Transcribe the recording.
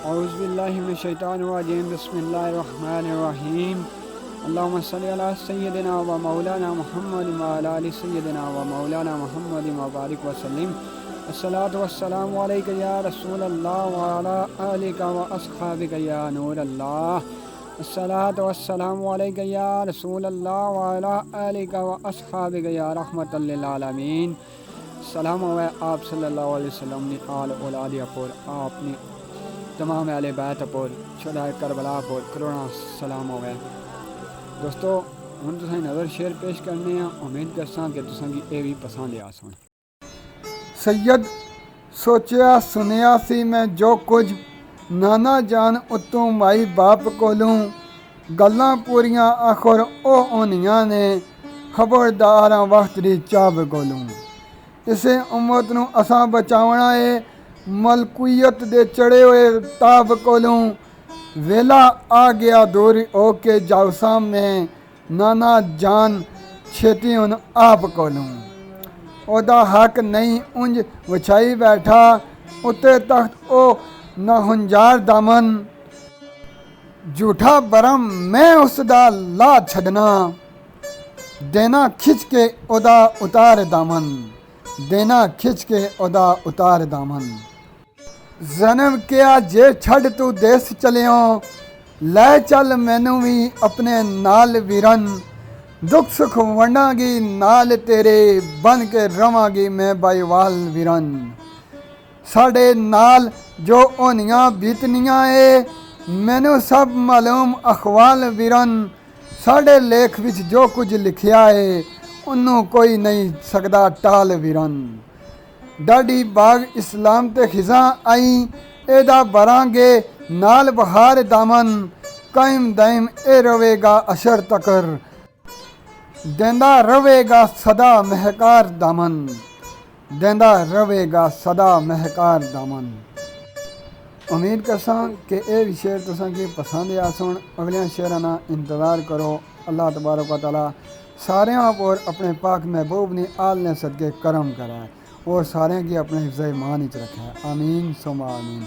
औज़ुबिल्लाहि मिनश्शैतानिर्रजीम बिस्मिल्लाहिर्रहमानिर्रहीम अल्लाहुम्मा सल्लि अला सय्यिदिना व मौलाना मुहम्मद व अला आलि सय्यिदिना व मौलाना मुहम्मद व बारिक व सल्लिम। अस्सलातु वस्सलामु अलैका या रसूलल्लाह व अला आलिका व अस्हाबिका या नूरल्लाह। अस्सलातु वस्सलामु अलैका या रसूलल्लाह व अला आलिका व अस्हाबिका या रहमतल लिल आलमीन। सलाम हुआ आप सल्लल्लाहु अलैहि वसल्लम ने आल औलादिया पर आपने तमाम अहले बैत पर शुहदाए करबला पर करोड़ां सलाम हुआ। दोस्तों हुण तुसें नज़र शेर पेश करने हैं। उम्मीद करसां कि तुसेंगी ये भी पसंद आ सन। सैयद सोचिया सुनिया सी मैं जो कुछ नाना जान उत्तों माई बाप कोलों गल्लां पूरियां आखर ओ होनियां ने खबरदार वक्त दी चाब कोलों। इसे उम्मत नूं असां बचावना है मलकूयत दे चढ़े हुए ताब कोलों। वेला आ गया दूर ओके जाओ सामने नाना जान छेती हुन आप कोलों। ओदा हक नहीं उंज वछाई बैठा उत्ते तख्त ओ नहुंजार दामन। झूठा बरम मैं उसदा ला छड़ना देना खिंच के ओदा उतार दामन। देना खिंच के ओदा उतार दामन। जन्म किया जे छड़ तू देश चलियो लै चल मैनू भी अपने नाल वीरन। दुख सुख वंडांगी नाल तेरे बन के रवांगी मैं बाईवाल वीरन। साढ़े नाल जो होनियां बीतनियां ए मैनू सब मालूम अखवाल वीरन। साढ़े लेख विच जो कुछ लिखिया है उन्नू कोई नहीं सकदा टाल वीरन। डाडी बाग इस्लाम ते खिजा आई एदा बरांगे नाल बहार दामन। कायम दायम ए रवेगा अशर तकर देंदा रवेगा सदा महकार दामन। देंदा रवेगा सदा महकार दामन। उम्मीद करसां कि ये शेर तुसेंगी पसंद आ सन। अगलियां शेरां दा इंतज़ार करो। अल्लाह तबारक व तआला सारियां पर अपने पाक महबूब ने आल ने सदके करम करा और सारे की अपने हिफ्ज़ ईमान च रखा। आमीन सुमा आमीन।